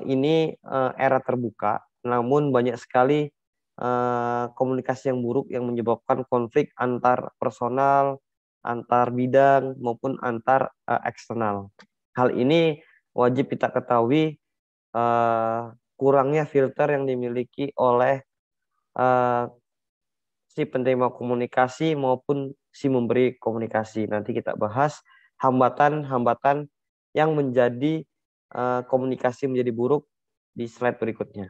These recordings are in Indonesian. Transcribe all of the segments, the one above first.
ini era terbuka, namun banyak sekali komunikasi yang buruk yang menyebabkan konflik antar personal, antar bidang maupun antar eksternal. Hal ini wajib kita ketahui kurangnya filter yang dimiliki oleh eh, si penerima komunikasi maupun si memberi komunikasi. Nanti kita bahas hambatan-hambatan yang menjadi komunikasi menjadi buruk di slide berikutnya.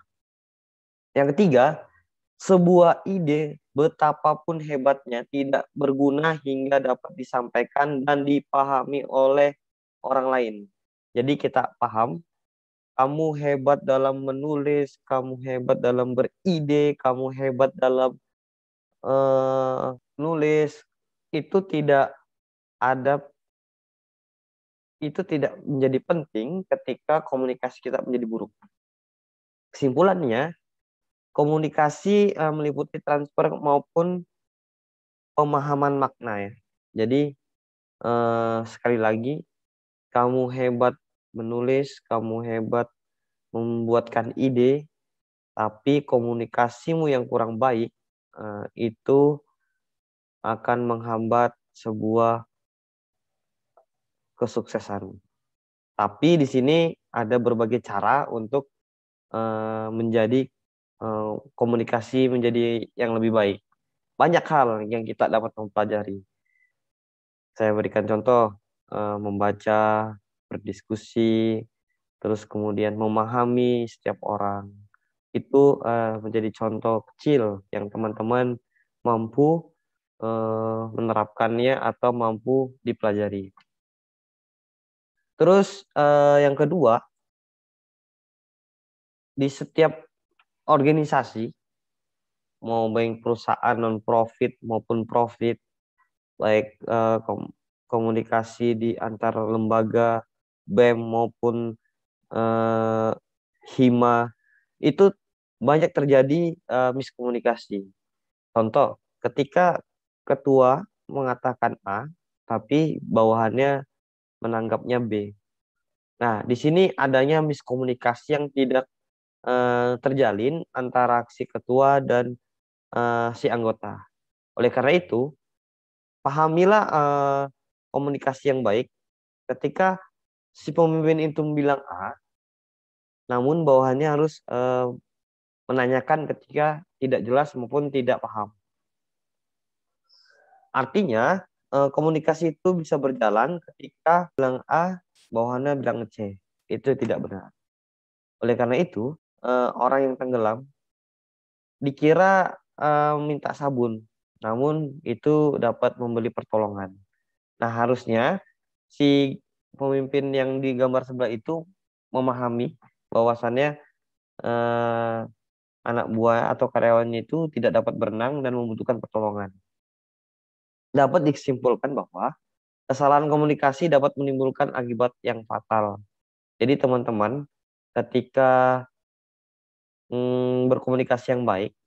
Yang ketiga, sebuah ide betapapun hebatnya tidak berguna hingga dapat disampaikan dan dipahami oleh orang lain. Jadi kita paham, kamu hebat dalam menulis, kamu hebat dalam beride, kamu hebat dalam nulis, itu tidak ada, itu tidak menjadi penting ketika komunikasi kita menjadi buruk. Kesimpulannya, komunikasi meliputi transfer maupun pemahaman makna ya. Jadi sekali lagi, kamu hebat menulis, kamu hebat membuatkan ide, tapi komunikasimu yang kurang baik itu akan menghambat sebuah kesuksesan. Tapi di sini ada berbagai cara untuk menjadi komunikasi menjadi yang lebih baik. Banyak hal yang kita dapat mempelajari. Saya berikan contoh, membaca, berdiskusi, terus kemudian memahami setiap orang. Itu menjadi contoh kecil yang teman-teman mampu menerapkannya atau mampu dipelajari. Terus yang kedua, di setiap organisasi, mau baik perusahaan non-profit maupun profit, baik komunikasi di antar lembaga, BEM maupun HIMA, itu banyak terjadi miskomunikasi. Contoh, ketika ketua mengatakan A, tapi bawahannya menanggapnya B. Nah, di sini adanya miskomunikasi yang tidak terjalin antara si ketua dan si anggota. Oleh karena itu, pahamilah komunikasi yang baik ketika si pemimpin itu bilang A, namun bawahannya harus menanyakan ketika tidak jelas maupun tidak paham. Artinya, komunikasi itu bisa berjalan ketika bilang A, bawahannya bilang C. Itu tidak benar. Oleh karena itu, orang yang tenggelam dikira minta sabun, namun itu dapat membeli pertolongan. Nah, harusnya si pemimpin yang di gambar sebelah itu memahami bahwasannya anak buah atau karyawannya itu tidak dapat berenang dan membutuhkan pertolongan. Dapat disimpulkan bahwa kesalahan komunikasi dapat menimbulkan akibat yang fatal. Jadi teman-teman, ketika berkomunikasi yang baik,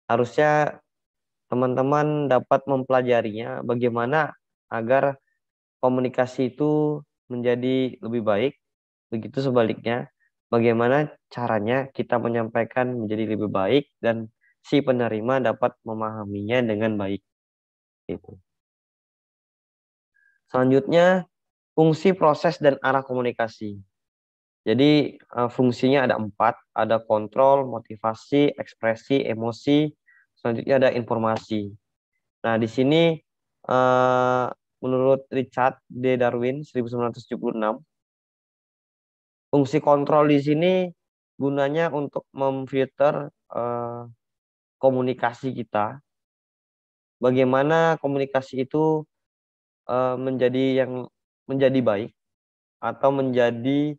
harusnya teman-teman dapat mempelajarinya bagaimana agar komunikasi itu menjadi lebih baik. Begitu sebaliknya, bagaimana caranya kita menyampaikan menjadi lebih baik dan si penerima dapat memahaminya dengan baik. Gitu. Selanjutnya, fungsi, proses, dan arah komunikasi. Jadi fungsinya ada 4, ada kontrol, motivasi, ekspresi, emosi, selanjutnya ada informasi. Nah, di sini menurut Richard D. Darwin 1976, fungsi kontrol di sini gunanya untuk memfilter komunikasi kita. Bagaimana komunikasi itu menjadi baik atau menjadi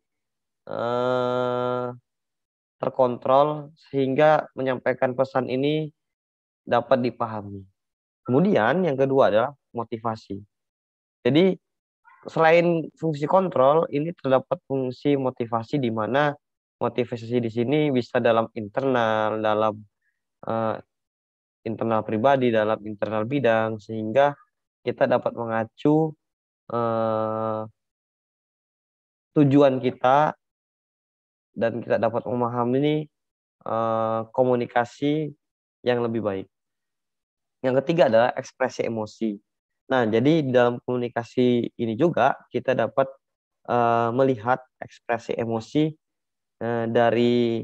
terkontrol sehingga menyampaikan pesan ini dapat dipahami. Kemudian yang kedua adalah motivasi. Jadi selain fungsi kontrol, ini terdapat fungsi motivasi di mana motivasi di sini bisa dalam uh, internal pribadi, dalam internal bidang, sehingga kita dapat mengacu tujuan kita dan kita dapat memahami komunikasi yang lebih baik. Yang ketiga adalah ekspresi emosi. Nah, jadi dalam komunikasi ini juga kita dapat melihat ekspresi emosi dari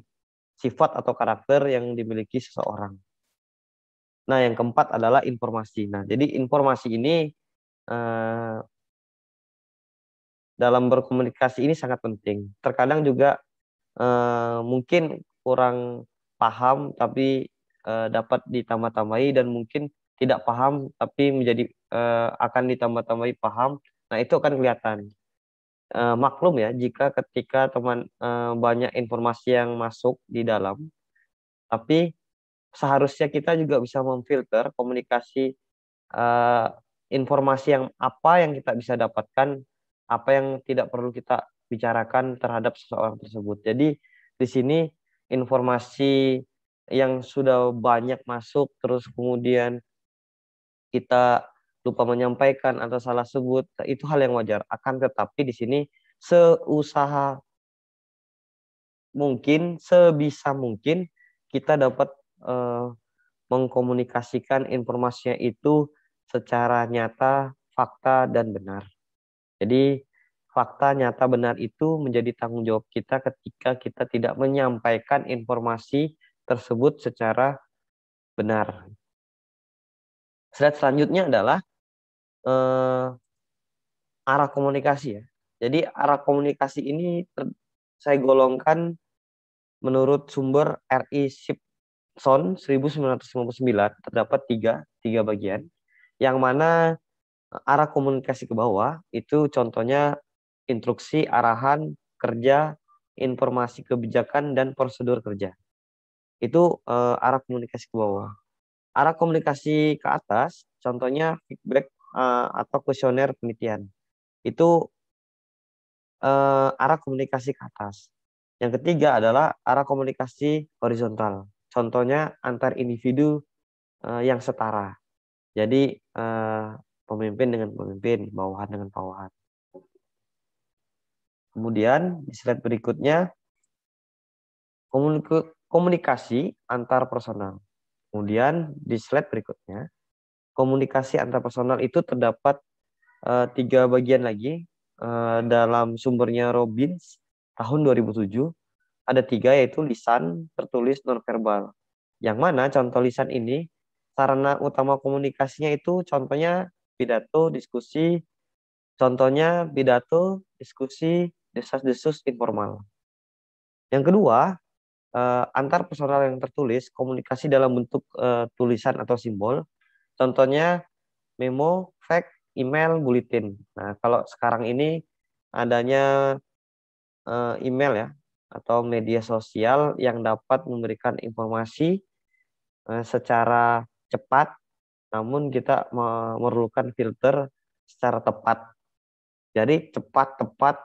sifat atau karakter yang dimiliki seseorang. Nah, yang keempat adalah informasi. Nah, jadi informasi ini dalam berkomunikasi ini sangat penting. Terkadang juga mungkin kurang paham, tapi dapat ditambah-tambahi, dan mungkin tidak paham, tapi menjadi akan ditambah-tambahi paham. Nah, itu akan kelihatan. Maklum ya, jika ketika teman banyak informasi yang masuk di dalam, tapi seharusnya kita juga bisa memfilter komunikasi eh, informasi yang apa yang kita bisa dapatkan, apa yang tidak perlu kita bicarakan terhadap seseorang tersebut. Jadi di sini informasi yang sudah banyak masuk, terus kemudian kita lupa menyampaikan atau salah sebut, itu hal yang wajar. Akan tetapi di sini seusaha mungkin, sebisa mungkin kita dapat eh, mengkomunikasikan informasinya itu secara nyata, fakta, dan benar. Jadi fakta, nyata, benar itu menjadi tanggung jawab kita ketika kita tidak menyampaikan informasi tersebut secara benar. Slide selanjutnya adalah eh, arah komunikasi ya. Jadi arah komunikasi ini saya golongkan menurut sumber RI Shipson 1959, terdapat tiga bagian, yang mana arah komunikasi ke bawah itu contohnya instruksi, arahan, kerja, informasi kebijakan, dan prosedur kerja. Itu arah komunikasi ke bawah. Arah komunikasi ke atas, contohnya feedback atau kuesioner penelitian. Itu arah komunikasi ke atas. Yang ketiga adalah arah komunikasi horizontal. Contohnya antar individu yang setara. Jadi pemimpin dengan pemimpin, bawahan dengan bawahan. Kemudian di slide berikutnya komunikasi antar personal. Kemudian di slide berikutnya komunikasi antar personal itu terdapat tiga bagian lagi dalam sumbernya Robbins tahun 2007. Ada tiga, yaitu lisan, tertulis, nonverbal. Yang mana contoh lisan ini sarana utama komunikasinya itu contohnya pidato, diskusi, contohnya pidato, diskusi, desas-desus informal. Yang kedua, antar personal yang tertulis, komunikasi dalam bentuk tulisan atau simbol. Contohnya memo, fax, email, bulletin. Nah, kalau sekarang ini adanya email ya, atau media sosial yang dapat memberikan informasi secara cepat, namun kita memerlukan filter secara tepat. Jadi cepat, tepat,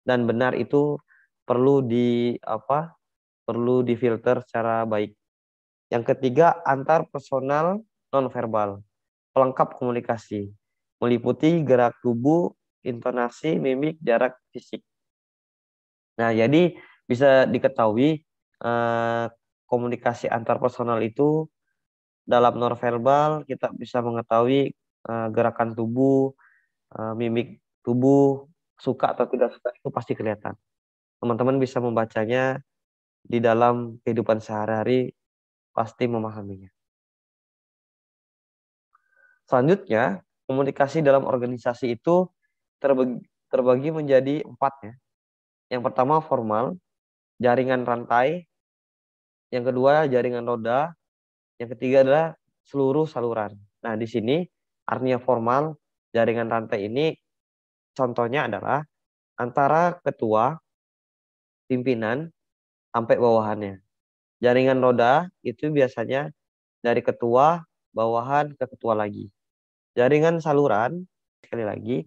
dan benar itu perlu perlu difilter secara baik. Yang ketiga, antar personal nonverbal, pelengkap komunikasi, meliputi gerak tubuh, intonasi, mimik, jarak fisik. Nah, jadi bisa diketahui komunikasi antar personal itu dalam nonverbal kita bisa mengetahui gerakan tubuh, mimik tubuh, suka atau tidak suka itu pasti kelihatan. Teman-teman bisa membacanya di dalam kehidupan sehari-hari, pasti memahaminya. Selanjutnya, komunikasi dalam organisasi itu terbagi menjadi 4 ya. Yang pertama formal, jaringan rantai. Yang kedua jaringan roda. Yang ketiga adalah seluruh saluran. Nah, di sini artinya formal, jaringan rantai ini contohnya adalah antara ketua, pimpinan, sampai bawahannya. Jaringan roda itu biasanya dari ketua, bawahan ke ketua lagi. Jaringan saluran, sekali lagi,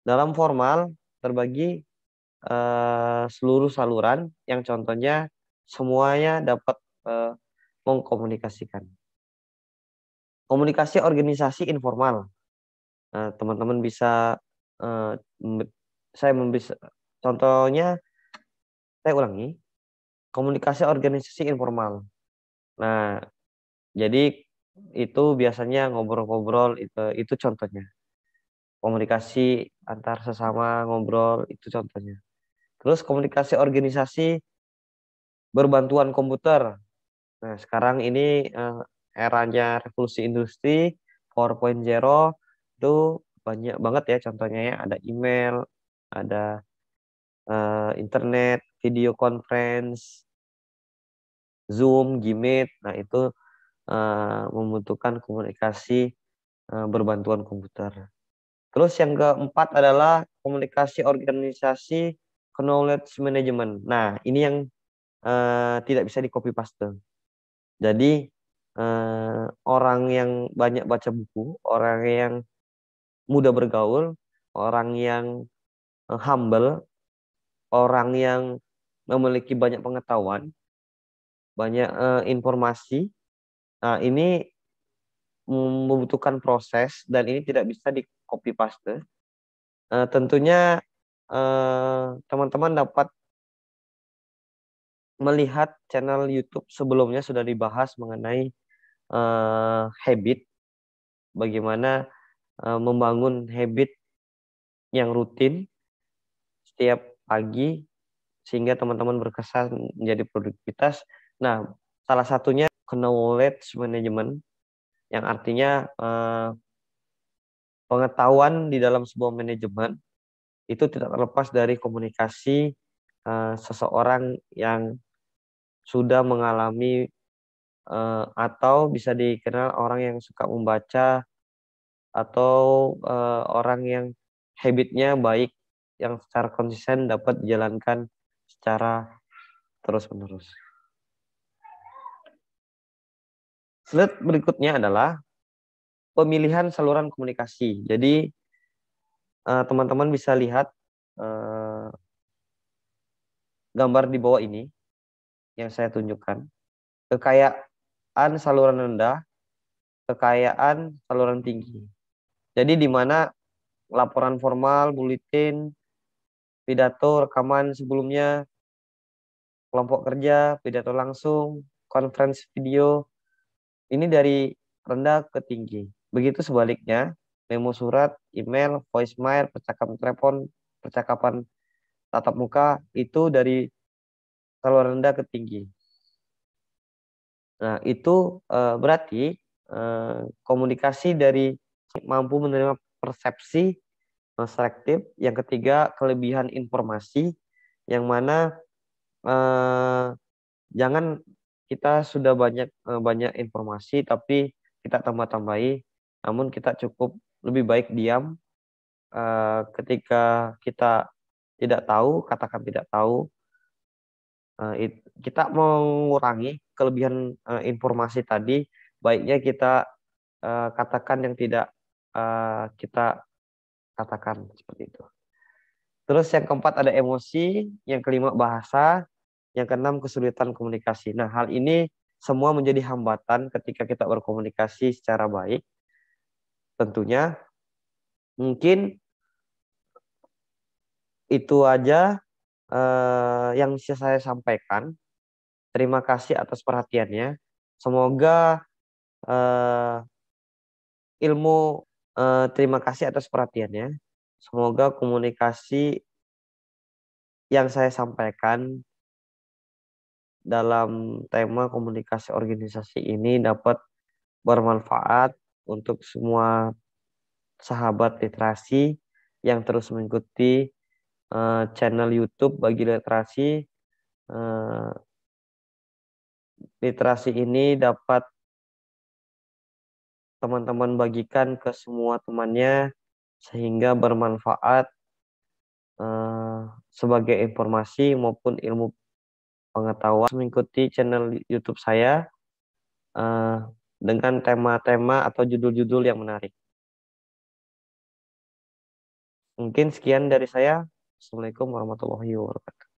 dalam formal terbagi seluruh saluran yang contohnya semuanya dapat mengkomunikasikan. Komunikasi organisasi informal. Teman-teman bisa saya bisa contohnya Saya ulangi, komunikasi organisasi informal. Nah, jadi itu biasanya ngobrol-ngobrol, itu contohnya. Komunikasi antar sesama ngobrol, itu contohnya. Terus komunikasi organisasi berbantuan komputer. Nah, sekarang ini eranya revolusi industri 4.0, itu banyak banget ya contohnya ya. Ada email, ada internet, video conference, Zoom, Gmeet. Nah, itu membutuhkan komunikasi berbantuan komputer. Terus yang keempat adalah komunikasi organisasi knowledge management. Nah, ini yang tidak bisa di copy paste. Jadi orang yang banyak baca buku, orang yang mudah bergaul, orang yang humble, orang yang memiliki banyak pengetahuan, banyak informasi. Nah, ini membutuhkan proses dan ini tidak bisa di copy paste. Tentunya teman-teman dapat melihat channel YouTube sebelumnya sudah dibahas mengenai habit, bagaimana membangun habit yang rutin setiap pagi sehingga teman-teman berkesan menjadi produktivitas. Nah, salah satunya knowledge management yang artinya pengetahuan di dalam sebuah manajemen itu tidak terlepas dari komunikasi seseorang yang sudah mengalami atau bisa dikenal orang yang suka membaca atau orang yang habitnya baik yang secara konsisten dapat dijalankan secara terus-menerus. Slide berikutnya adalah pemilihan saluran komunikasi. Jadi teman-teman bisa lihat gambar di bawah ini yang saya tunjukkan. Kekayaan saluran rendah, kekayaan saluran tinggi. Jadi di mana laporan formal, buletin, pidato, rekaman sebelumnya, kelompok kerja, pidato langsung, conference video, ini dari rendah ke tinggi. Begitu sebaliknya, memo surat, email, voicemail, percakapan telepon, percakapan tatap muka, itu dari saluran rendah ke tinggi. Nah, itu berarti komunikasi dari mampu menerima persepsi selektif. Yang ketiga, kelebihan informasi, yang mana jangan kita sudah banyak informasi tapi kita tambah-tambahi, namun kita cukup lebih baik diam ketika kita tidak tahu, katakan tidak tahu. Kita mengurangi kelebihan informasi tadi, baiknya kita katakan yang tidak kita katakan seperti itu. Terus yang keempat ada emosi, yang kelima bahasa, yang keenam kesulitan komunikasi. Nah, hal ini semua menjadi hambatan ketika kita berkomunikasi secara baik. Tentunya mungkin itu aja yang bisa saya sampaikan. Terima kasih atas perhatiannya. Semoga eh, terima kasih atas perhatiannya. Semoga komunikasi yang saya sampaikan dalam tema komunikasi organisasi ini dapat bermanfaat untuk semua sahabat literasi yang terus mengikuti channel YouTube Bagi Literasi. Literasi ini dapat teman-teman bagikan ke semua temannya sehingga bermanfaat sebagai informasi maupun ilmu pengetahuan. Mengikuti channel YouTube saya dengan tema-tema atau judul-judul yang menarik. Mungkin sekian dari saya. Assalamualaikum warahmatullahi wabarakatuh.